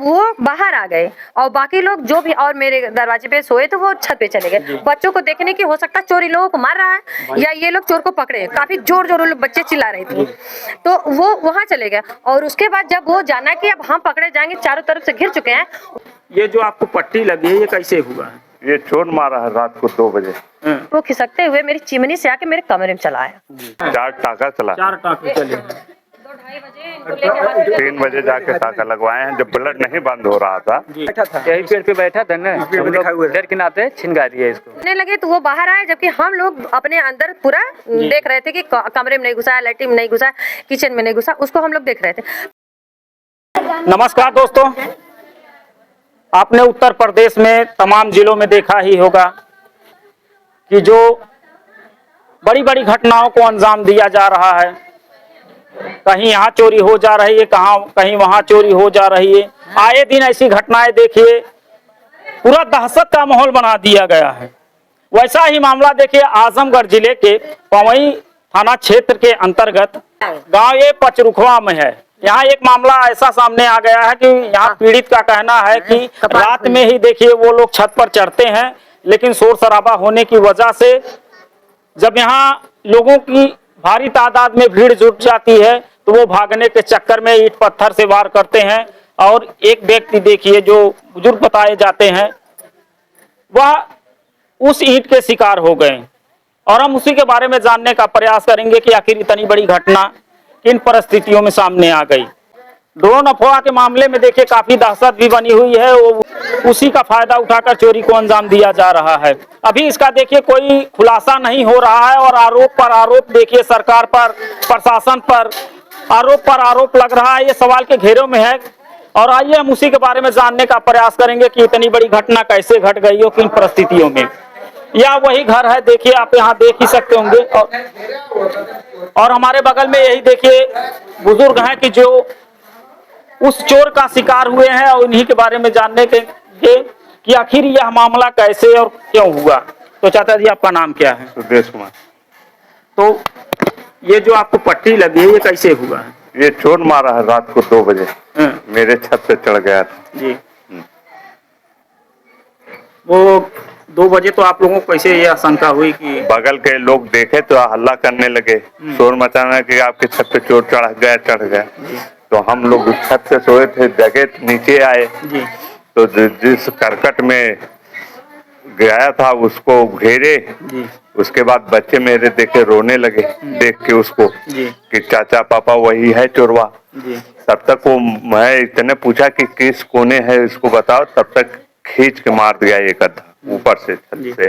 जब वो बाहर आ गए और बाकी लोग जो भी और मेरे दरवाजे पे सोए तो वो छत पे चले गए बच्चों को देखने की, हो सकता है चोर इन लोगों को मार रहा है या ये लोग चोर को पकड़े। काफी जोर जोर बच्चे चिल्ला रहे थे, तो वो वहाँ चले गए। और उसके बाद जब वो जाना कि अब हम पकड़े जाएंगे, चारों तरफ से घिर चुके हैं। ये जो आपको पट्टी लगी है ये कैसे हुआ है? ये चोर मारा है रात को 2 बजे। वो खिसकते हुए मेरी चिमनी से आके मेरे कमरे में चला आया। 4 टाका चला। 4 टाके चले। 3 बजे जाके टाका लगवाए हैं, जब ब्लड नहीं बंद हो रहा था। बैठा था यही पेड़ पे बैठा था ना, डर के नाते छिनगा दिया इसको। करने लगे तो वो बाहर आए, जबकि हम लोग अपने अंदर पूरा देख रहे थे कि कमरे में नहीं घुसा, लैट्रिन में नहीं घुसा, किचन में नहीं घुसा, उसको हम लोग देख रहे थे। नमस्कार दोस्तों, आपने उत्तर प्रदेश में तमाम जिलों में देखा ही होगा कि जो बड़ी बड़ी घटनाओं को अंजाम दिया जा रहा है। कहीं यहाँ चोरी हो जा रही है, कहीं वहाँ चोरी हो जा रही है। आए दिन ऐसी घटनाएं देखिए, पूरा दहशत का माहौल बना दिया गया है। वैसा ही मामला देखिए आजमगढ़ जिले के पवई थाना क्षेत्र के अंतर्गत गांव ये पचरुखवा में है। यहाँ एक मामला ऐसा सामने आ गया है कि यहाँ पीड़ित का कहना है कि रात में ही देखिए वो लोग छत पर चढ़ते हैं, लेकिन शोर शराबा होने की वजह से जब यहाँ लोगों की भारी तादाद में भीड़ जुट जाती है तो वो भागने के चक्कर में ईंट पत्थर से वार करते हैं। और एक व्यक्ति देखिए जो बुजुर्ग बताए जाते हैं, वह उस ईंट के शिकार हो गए। और हम उसी के बारे में जानने का प्रयास करेंगे कि आखिर इतनी बड़ी घटना किन परिस्थितियों में सामने आ गई। ड्रोन अफवाह के मामले में देखिए काफी दहशत भी बनी हुई है, वो उसी का फायदा उठाकर चोरी को अंजाम दिया जा रहा है। अभी इसका देखिए कोई खुलासा नहीं हो रहा है और आरोप पर आरोप देखिए सरकार पर, प्रशासन पर आरोप लग रहा है। ये सवाल के घेरे में है और आइए हम उसी के बारे में जानने का प्रयास करेंगे कि इतनी बड़ी घटना कैसे घट गई हो, किन परिस्थितियों में। यह वही घर है, देखिए आप यहाँ देख ही सकते होंगे। और हमारे बगल में यही देखिए बुजुर्ग हैं कि जो उस चोर का शिकार हुए हैं और उन्हीं के बारे में जानने के कि आखिर यह मामला कैसे और क्यों हुआ। तो चाचा जी आपका नाम क्या है? सुदेश कुमार। तो ये जो आपको पट्टी लगी है ये कैसे हुआ है? ये चोर मारा है रात को 2 बजे। मेरे छत पे चढ़ गया था जी। वो 2 बजे तो आप लोगों को कैसे ये आशंका हुई कि बगल के लोग देखे तो हल्ला करने लगे, शोर मचाना कि आपके छत पे चोर चढ़ गया। तो हम लोग उस छत से सोए थे, जगह नीचे आए जी। तो जिस करकट में गया था उसको घेरे। जी। उसके बाद बच्चे मेरे देखे रोने लगे, देख के उसको जी। कि चाचा पापा वही है चोरवा। जी। तब तक वो मैं इतने पूछा कि किस कोने है इसको बताओ, तब तक खींच के मार दिया एक गड्ढा ऊपर से छत से।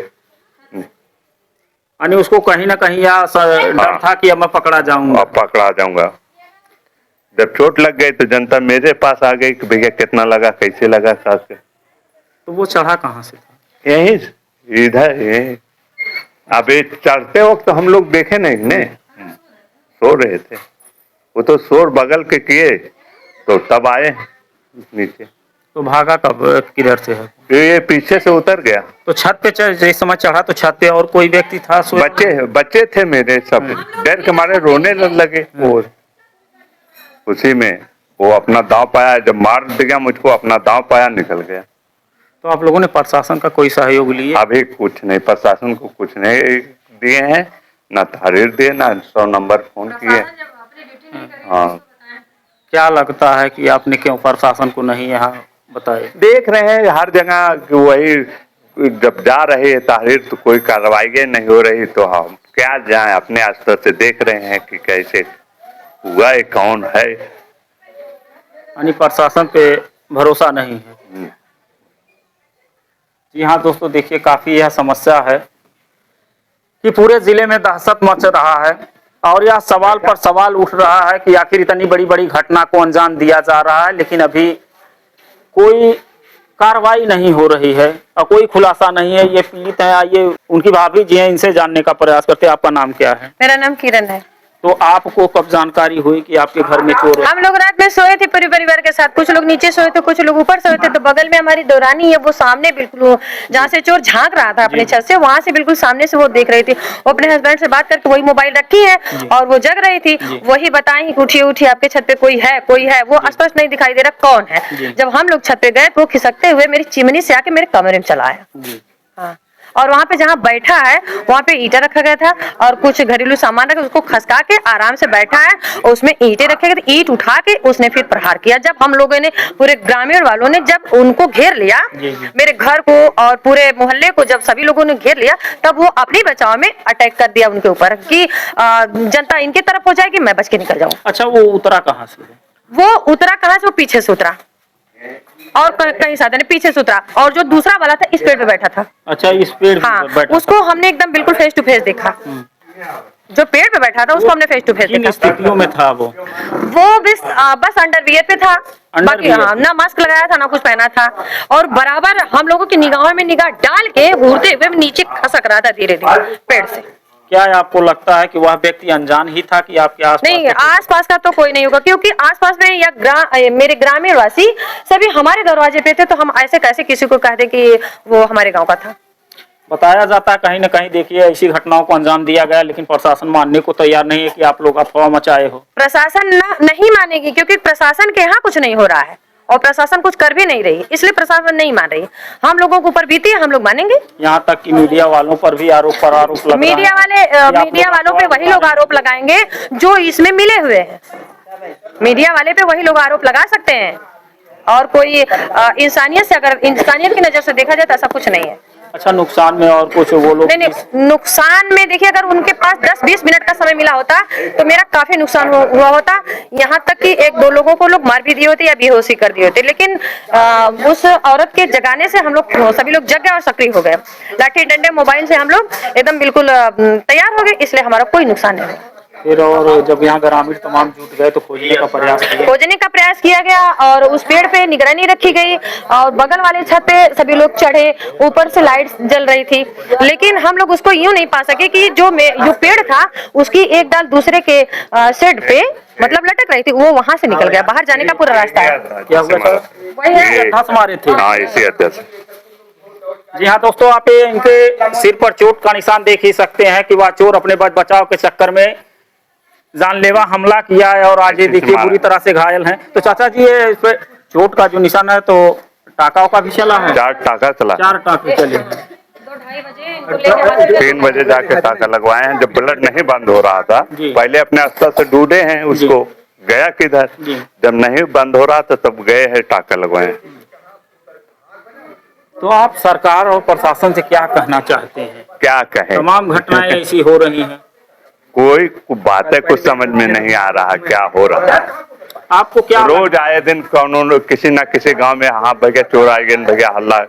यानी उसको कहीं ना कहीं डर था कि अब मैं पकड़ा जाऊंगा। जब चोट लग गई तो जनता मेरे पास आ गई कि भैया कितना लगा, कैसे लगा सास के। तो वो चढ़ा कहाँ से था? यही इधर यही। अब चढ़ते वक्त तो हम लोग देखे नहीं ने, सो रहे थे। वो तो शोर बगल के किए तो तब आए नीचे। तो भागा कब किधर से है? ये पीछे से उतर गया। तो छत पे जिस समय चढ़ा तो छत पे और कोई व्यक्ति था? बच्चे थे मेरे, सब डर के मारे रोने लगे। और उसी में वो अपना दांव पाया, जब मार दिया मुझको, अपना दांव पाया, निकल गया। तो आप लोगों ने प्रशासन का कोई सहयोग लिया? अभी कुछ नहीं, प्रशासन को कुछ नहीं दिए हैं, ना तहरीर दिए, ना 100 नंबर फोन किए। हाँ, क्या लगता है कि आपने क्यों प्रशासन को नहीं यहाँ बताया? देख रहे हैं हर जगह कि वही जब जा रहे हैं तहरीर तो कोई कार्रवाई नहीं हो रही, तो हम क्या जाए, अपने स्तर से देख रहे हैं कि कैसे हुआ है, कौन है। यानी प्रशासन पे भरोसा नहीं है। जी हाँ दोस्तों, देखिए काफी यह समस्या है कि पूरे जिले में दहशत मच रहा है और यह सवाल पर सवाल उठ रहा है कि आखिर इतनी बड़ी बड़ी घटना को अंजाम दिया जा रहा है, लेकिन अभी कोई कार्रवाई नहीं हो रही है और कोई खुलासा नहीं है। ये पीड़ित हैं, आइए उनकी भाभी जी हैं, इनसे जानने का प्रयास करते हैं। आपका नाम क्या है? मेरा नाम किरण है। तो आपको कब जानकारी हुई कि आपके घर में चोर है? हम लोग रात में सोए थे पूरे परिवार के साथ, कुछ लोग नीचे सोए थे, कुछ लोग ऊपर सोए थे। तो बगल में हमारी दौरानी है, वो सामने बिल्कुल जहाँ से चोर झांक रहा था अपने छत से, वहां से बिल्कुल सामने से वो देख रही थी। वो अपने हस्बैंड से बात करके वही मोबाइल रखी है और वो जग रही थी, वही बताई उठिए उठिए आपके छत पे कोई है, कोई है। वो स्पष्ट नहीं दिखाई दे रहा कौन है। जब हम लोग छत पे गए तो वो खिसकते हुए मेरी चिमनी से आके मेरे कमरे में चला आया। हाँ, और वहाँ पे जहाँ बैठा है वहाँ पे ईंटा रखा गया था और कुछ घरेलू सामान रखा, उसको खसका के आराम से बैठा है और उसमें ईंटें रखे गए थे। ईंट उठा के उसने फिर प्रहार किया। जब हम लोगों ने, पूरे ग्रामीण वालों ने जब उनको घेर लिया, मेरे घर को और पूरे मोहल्ले को जब सभी लोगों ने घेर लिया, तब वो अपनी बचाव में अटैक कर दिया उनके ऊपर कि जनता इनकी तरफ हो जाएगी, मैं बच के निकल जाऊँ। अच्छा, वो उतरा कहाँ से? वो उतरा कहाँ से? वो पीछे से उतरा और कहीं साधन ने पीछे से उतरा, और जो दूसरा वाला था इस पेड़ पे बैठा था। अच्छा, इस पेड़ पे हाँ, बैठा उसको हमने एकदम बिल्कुल फेस टू फेस देखा। जो पेड़ पे बैठा था उसको हमने फेस टू फेस किन देखा। स्थितियों में था वो? बस अंडरवियर पे था, बाकी हाँ, ना मास्क लगाया था ना कुछ पहना था, और बराबर हम लोगों की निगाहों में निगाह डाल के उड़ते हुए नीचे खसक रहा था धीरे धीरे पेड़ से। क्या आपको लगता है कि वह व्यक्ति अनजान ही था कि आपके आसपास? नहीं, आसपास का तो कोई नहीं होगा, क्योंकि आसपास में या मेरे ग्रामीण वासी सभी हमारे दरवाजे पे थे, तो हम ऐसे कैसे किसी को कहते कि वो हमारे गांव का था। बताया जाता है कहीं न कहीं, देखिए ऐसी घटनाओं को अंजाम दिया गया, लेकिन प्रशासन मानने को तैयार नहीं है कि आप लोग अफवाह मचाए हो। प्रशासन नहीं मानेगी, क्योंकि प्रशासन के यहाँ कुछ नहीं हो रहा है और प्रशासन कुछ कर भी नहीं रही, इसलिए प्रशासन नहीं मान रही। हम लोगों के ऊपर बीती है, हम लोग मानेंगे। यहाँ तक कि मीडिया वालों पर भी आरोप लग रहा है। मीडिया वालों पे वही लोग आरोप लगाएंगे जो इसमें मिले हुए हैं। मीडिया वाले पे वही लोग आरोप लगा सकते हैं, और कोई इंसानियत से, अगर इंसानियत की नजर से देखा जाए तो ऐसा कुछ नहीं है। अच्छा, नुकसान में और कुछ वो लोग? नहीं, नुकसान में देखिए, अगर उनके पास 10-20 मिनट का समय मिला होता तो मेरा काफी नुकसान हुआ होता। यहाँ तक कि 1-2 लोगों को लोग मार भी दिए होते या बेहोशी कर दिए होते, लेकिन उस औरत के जगाने से हम लोग सभी लोग जग गए और सक्रिय हो गए। लाठी डंडे मोबाइल से हम लोग एकदम बिल्कुल तैयार हो गए, इसलिए हमारा कोई नुकसान नहीं हुआ। फिर और जब यहाँ ग्रामीण तमाम जुट गए तो खोजने का प्रयास किया गया और उस पेड़ पे निगरानी रखी गई, और बगल वाले छत पे सभी लोग चढ़े, ऊपर से लाइट जल रही थी, लेकिन हम लोग उसको यूं नहीं पा सके कि जो पेड़ था उसकी एक डाल दूसरे के शेड पे मतलब लटक रही थी, वो वहां से निकल गया। बाहर जाने का पूरा रास्ता है। क्या हुआ था? वही है, मारे थे। हाँ, इसी वजह से। जी हाँ दोस्तों, आप इनके सिर पर चोट का निशान देख ही सकते हैं कि वह चोर अपने बचाव के चक्कर में जानलेवा हमला किया है और आज ये देखिए बुरी तरह से घायल हैं। तो चाचा जी, ये इस पे चोट का जो निशान है, तो टाका का भी चला है? 4 टाका चला। 4 टाके चले। 3 बजे जाके टाका लगवाए हैं, जब ब्लड नहीं बंद हो रहा था। पहले अपने अस्तर से ढूंढे हैं उसको, गया किधर, जब नहीं बंद हो रहा था तब गए हैं टाका लगवाए। तो आप सरकार और प्रशासन से क्या कहना चाहते हैं? क्या कहें, तमाम घटनाएं ऐसी हो रही हैं, कोई बातें कुछ समझ में नहीं आ रहा क्या हो रहा है। आपको क्या रोज आए दिन कौन किसी न किसी गांव में हाँ भैया चोर आ गए, भैया हल्ला।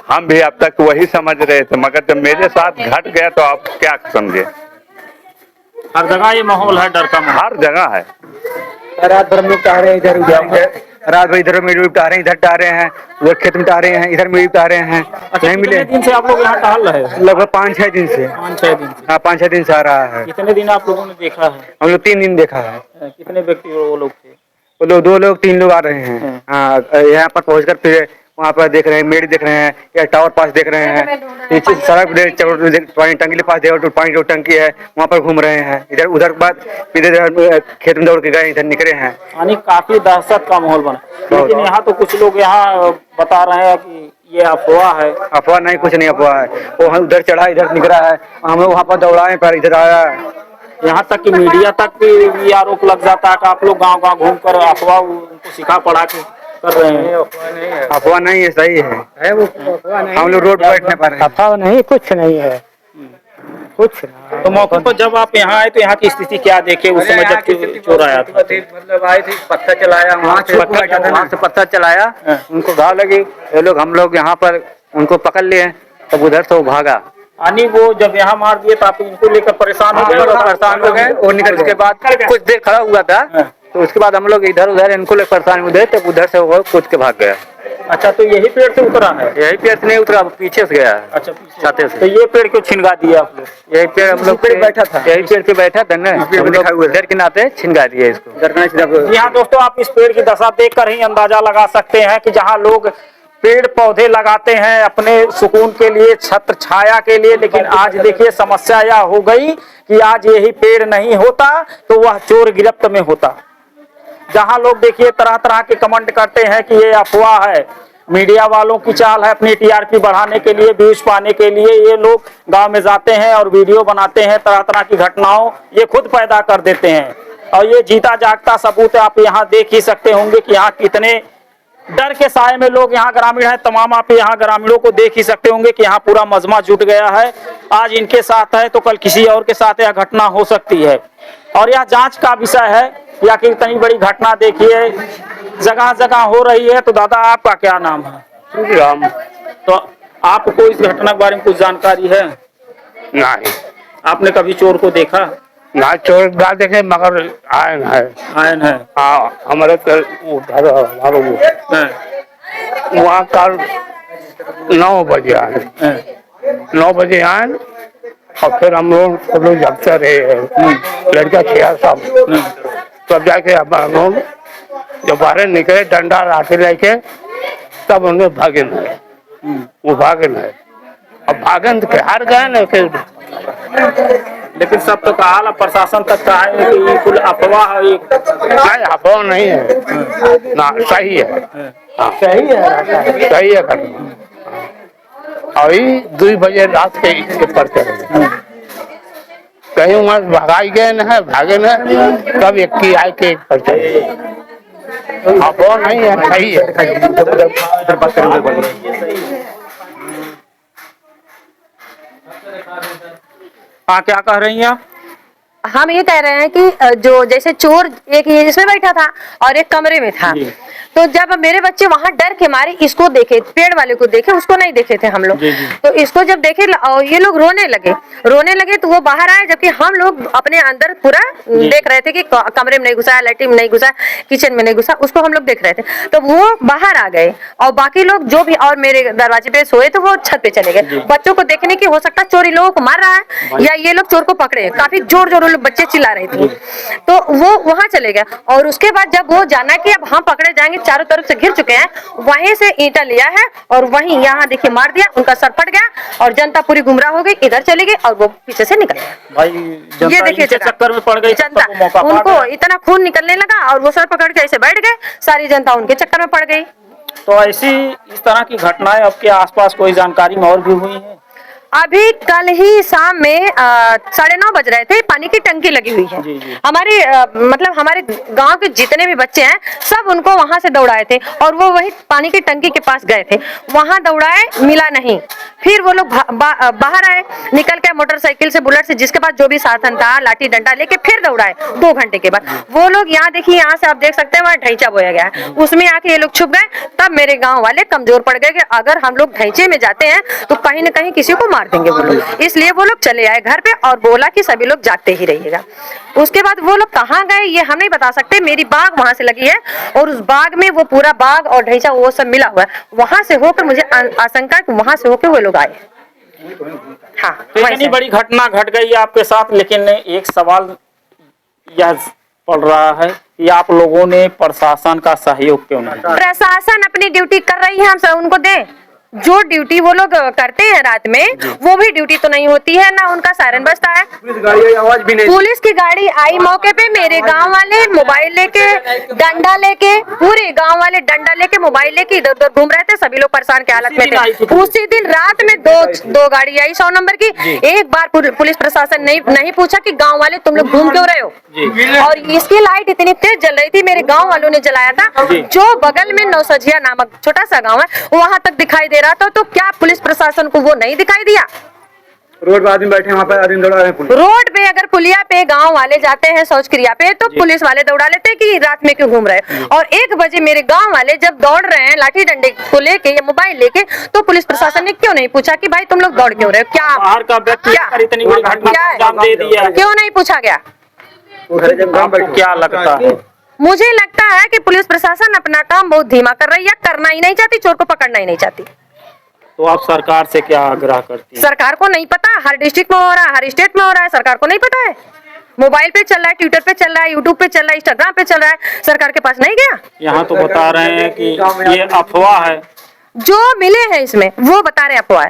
हम भी अब तक वही समझ रहे थे, मगर जब मेरे साथ घट गया तो आप क्या समझे। हर जगह ये माहौल है, डर का माहौल हर जगह है। रात भर हम लोग टह रहे हैं, इधर रात भर इधर मीडिया उठा रहे हैं, इधर टह रहे हैं, उधर खेत में टह रहे हैं, इधर मीडिया उठा रहे हैं। नहीं मिले। दिन से आप लोग यहाँ टहल रहे हैं? लगभग 5-6 दिन से। 5-6 दिन से? हाँ, 5-6 दिन से आ रहा है। कितने दिन आप लोगों ने देखा है? हम लोग 3 दिन देखा है। कितने व्यक्ति वो लोग थे? वो लोग 2 लोग 3 लोग आ रहे हैं। हाँ, यहाँ पर पहुँचकर फिर वहाँ पर देख रहे हैं, मेड देख रहे हैं या टावर पास देख रहे हैं, नीचे सड़क पानी टंकी के पास पानी जो टंकी है वहाँ पर घूम रहे हैं, इधर उधर बाद इधर खेत में दौड़ के गए, इधर निकले हैं। यानी काफी दहशत का माहौल बना। लेकिन यहाँ तो कुछ लोग यहाँ बता रहे हैं कि ये अफवाह है। अफवाह नहीं, कुछ नहीं अफवाह है। वो उधर चढ़ा, इधर निकला है, हम लोग वहाँ पर दौड़ाए पर इधर आया। यहाँ तक कि मीडिया तक भी आरोप लग जाता है कि आप लोग गाँव गाँव घूम कर अफवाह उनको सिखा पढ़ा के कर रहे हैं। अफवाह नहीं है, सही है वो। हम लोग रोड पर बैठने पर अफवाह नहीं, कुछ नहीं है, कुछ नहीं। तो मौके पर जब आप यहाँ आए तो यहाँ की स्थिति क्या देखे उस समय जब चोर आया था? मतलब आए थे, पत्थर चलाया वहाँ से पत्थर चलाया, उनको घाव लगी। ये लोग हम लोग यहाँ पर उनको पकड़ लिए, तब उधर से वो भागा। यानी वो जब यहाँ मार दिए तो आप इनको लेकर परेशान हो गए? और निकल के बाद कुछ देर खड़ा हुआ था, तो उसके बाद हम लोग इधर उधर इनको लेकर परेशान हुए, तब उधर से वो कूद के भाग गया। अच्छा, तो यही पेड़ से उतरा है? यही पेड़ से नहीं उतरा, पीछे से गया है। अच्छा, छाते तो से। ये पेड़ क्यों छिनगा दिया आप लोग? यही पेड़ हम लोग पेड़ बैठा था। यही पेड़ पे बैठा था ना, हम लोग डर के नाते छिनगा दिए इसको। यहाँ दोस्तों, आप इस पेड़ की दशा देखकर ही अंदाजा लगा सकते हैं कि जहाँ लोग पेड़ पौधे लगाते हैं अपने सुकून के लिए, छत्र छाया के लिए, लेकिन आज देखिए समस्या यह हो गई कि आज यही पेड़ नहीं होता तो वह चोर गिरफ्त में होता। जहां लोग देखिए तरह तरह के कमेंट करते हैं कि ये अफवाह है, मीडिया वालों की चाल है, अपनी टीआरपी बढ़ाने के लिए, व्यूज पाने के लिए ये लोग गांव में जाते हैं और वीडियो बनाते हैं, तरह तरह की घटनाओं ये खुद पैदा कर देते हैं। और ये जीता जागता सबूत आप यहाँ देख ही सकते होंगे कि यहाँ कितने डर के साए में लोग यहाँ ग्रामीण हैं। तमाम आप यहाँ ग्रामीणों को देख ही सकते होंगे कि यहाँ पूरा मजमा जुट गया है। आज इनके साथ है तो कल किसी और के साथ यह घटना हो सकती है और यह जांच का विषय है। या कि इतनी बड़ी घटना देखिए जगह जगह हो रही है। तो दादा, आपका क्या नाम है? राम। तो आपको इस घटना के बारे में कुछ जानकारी है? नहीं, आपने कभी चोर को देखा? ना चोर ना देखे, मगर आयन है। आयन है? हाँ, हमारे तो उधर वहाँ कल 9 बजे आए, 9 बजे आए और फिर हम लोग सब लोग जगते रहे, लड़का 6 सब तब जाके हम लोग जब बाहर निकले डंडा लाठी लेके तब उन्हें भागे नहीं, वो भागे नहीं। अब भागन के हार गए ना फिर। लेकिन सब तो कहा प्रशासन तक कहा है कि ये कुल अफवाह है। नहीं, अफवाह नहीं है ना, सही है। हाँ, सही है। सही है घटना। अभी 2 बजे रात के इसके पड़ते रहे, कहीं वहाँ भगाई गए न है, भागे न, तब एक की आए के पड़ते। अफवाह नहीं है, सही है। हाँ, क्या कह रही हैं आप? हम ये कह रहे हैं कि जो जैसे चोर एक ये इसमें बैठा था और एक कमरे में था, तो जब मेरे बच्चे वहां डर के मारे इसको देखे, पेड़ वाले को देखे, उसको नहीं देखे थे हम लोग। तो इसको जब देखे और ये लोग रोने लगे तो वो बाहर आए, जबकि हम लोग अपने अंदर पूरा देख रहे थे कि कमरे में नहीं घुसा, लैट्रिन में नहीं घुसा, किचन में नहीं घुसा, उसको हम लोग देख रहे थे। तो वो बाहर आ गए और बाकी लोग जो भी और मेरे दरवाजे पे सोए तो वो छत पे चले गए। बच्चों को देखने की हो सकता चोरी लोगों को मार रहा है या ये लोग चोर को पकड़े, काफी जोर जोर बच्चे चिल्ला रहे थे। तो वो वहां चले गए और उसके बाद जब वो जाना कि अब हम पकड़े जाएंगे, चारों तरफ से घिर चुके हैं, वहीं से ईंटा लिया है और वहीं यहाँ देखिए मार दिया, उनका सर फट गया और जनता पूरी गुमराह हो गई, इधर चले गए और वो पीछे से निकल गए। भाई, ये देखिए चक्कर में पड़ गई जनता, उनको इतना खून निकलने लगा और वो सर पकड़ के ऐसे बैठ गए, सारी जनता उनके चक्कर में पड़ गई। तो ऐसी इस तरह की घटनाएं आपके आसपास कोई जानकारी में और भी हुई है? अभी कल ही शाम में 9:30 बज रहे थे, पानी की टंकी लगी हुई है। हमारे मतलब हमारे गांव के जितने भी बच्चे हैं सब उनको वहां से दौड़ाए थे और वो वही पानी की टंकी के पास गए थे, वहां दौड़ाए, मिला नहीं। फिर वो लोग बाहर आए निकल के मोटरसाइकिल से, बुलेट से, जिसके पास जो भी साधन था, लाठी डंडा लेके फिर दौड़ाए। 2 घंटे के बाद वो लोग यहाँ देखिए, यहाँ से आप देख सकते हैं वहाँ ढैंचा बोया गया है, उसमें आके ये लोग छुप गए। तब मेरे गाँव वाले कमजोर पड़ गए कि अगर हम लोग ढैंचे में जाते हैं तो कहीं न कहीं किसी को मार देंगे वो लोग, इसलिए वो लोग चले आए घर पे और बोला कि सभी लोग जागते ही रहिएगा। उसके बाद वो लोग कहाँ गए ये हम नहीं बता सकते। मेरी बाग वहां से लगी है और उस बाग में वो पूरा बाग और ढैंचा वो सब मिला हुआ है, वहां से होकर मुझे आशंका कि वहां से होकर वो लोग आए। हाँ, तो इतनी बड़ी घटना घट गई आपके साथ, लेकिन एक सवाल यह पड़ रहा है कि आप लोगों ने प्रशासन का सहयोग क्यों नहीं? प्रशासन अपनी ड्यूटी कर रही है, हम सब उनको दें। जो ड्यूटी वो लोग करते हैं रात में, वो भी ड्यूटी तो नहीं होती है, ना उनका सायरन बजता है। आवाज भी नहीं। पुलिस की गाड़ी आई मौके पे, मेरे गांव वाले मोबाइल लेके, डंडा लेके, पूरे गांव वाले डंडा लेके, मोबाइल लेके इधर उधर घूम रहे थे, सभी लोग परेशान के हालत में थे। उसी दिन रात में दो गाड़ी आई 100 नंबर की। एक बार पुलिस प्रशासन नहीं पूछा कि गाँव वाले तुम लोग घूम क्यों रहे हो, और इसकी लाइट इतनी तेज जल रही थी, मेरे गाँव वालों ने जलाया था। जो बगल में नौसजिया नामक छोटा सा गाँव है, वहां तक दिखाई दे रहा था, तो क्या पुलिस प्रशासन को वो नहीं दिखाई दिया? रोड पे आदमी बैठे, वहाँ पे आदमी दौड़ा रहे हैं। रोड पे अगर पुलिया पे गांव वाले जाते हैं शौच क्रिया पे, तो पुलिस वाले दौड़ा लेते हैं कि रात में क्यों घूम रहे हैं। और 1 बजे मेरे गांव वाले जब दौड़ रहे हैं लाठी डंडे को लेके या मोबाइल लेके, तो पुलिस प्रशासन ने क्यों नहीं पूछा कि भाई तुम लोग दौड़ क्यों रहे हो? क्या बाहर का व्यक्ति इतनी बड़ी घटना को अंजाम दे दिया, क्यों नहीं पूछा गया? आपको क्या लगता है? मुझे लगता है कि पुलिस प्रशासन अपना काम बहुत धीमा कर रही है, करना ही नहीं चाहती, चोर को पकड़ना ही नहीं चाहती। तो आप सरकार से क्या आग्रह करती हैं? सरकार को नहीं पता, हर डिस्ट्रिक्ट में हो रहा है, हर स्टेट में हो रहा है, सरकार को नहीं पता है। मोबाइल पे चल रहा है, ट्विटर पे चल रहा है, यूट्यूब पे चल रहा है, इंस्टाग्राम पे चल रहा है, सरकार के पास नहीं गया। यहाँ तो बता रहे हैं कि ये अफवाह है, जो मिले हैं इसमें वो बता रहे अफवाह है।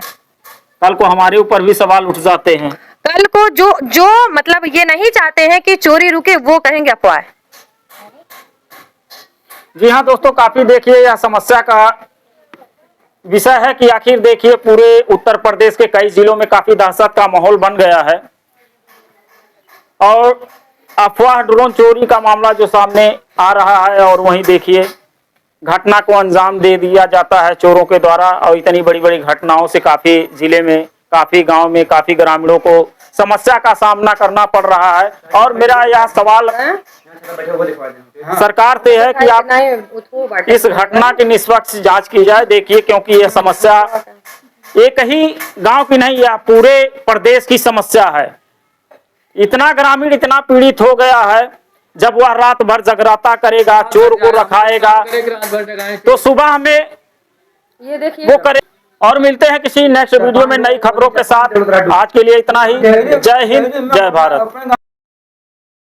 कल को हमारे ऊपर भी सवाल उठ जाते हैं। कल को जो मतलब ये नहीं चाहते हैं कि चोरी रुके, वो कहेंगे अफवाह है। जी हाँ दोस्तों, काफी देखिए यह समस्या का विषय है कि आखिर देखिए पूरे उत्तर प्रदेश के कई जिलों में काफी दहशत का माहौल बन गया है और अफवाह ड्रोन चोरी का मामला जो सामने आ रहा है और वहीं देखिए घटना को अंजाम दे दिया जाता है चोरों के द्वारा और इतनी बड़ी बड़ी घटनाओं से काफी जिले में, काफी गांव में, काफी ग्रामीणों को समस्या का सामना करना पड़ रहा है। और मेरा यह सवाल सरकार से है कि आप इस घटना की निष्पक्ष जांच की जाए। देखिए क्योंकि यह समस्या एक ही गांव की नहीं, यह पूरे प्रदेश की समस्या है। इतना ग्रामीण इतना पीड़ित हो गया है, जब वह रात भर जगराता करेगा, चोर को रखाएगा, तो सुबह में ये देखिए वो करे। और मिलते हैं किसी नेक्स्ट वीडियो में नई खबरों के साथ। आज के लिए इतना ही। जय हिंद, जय भारत।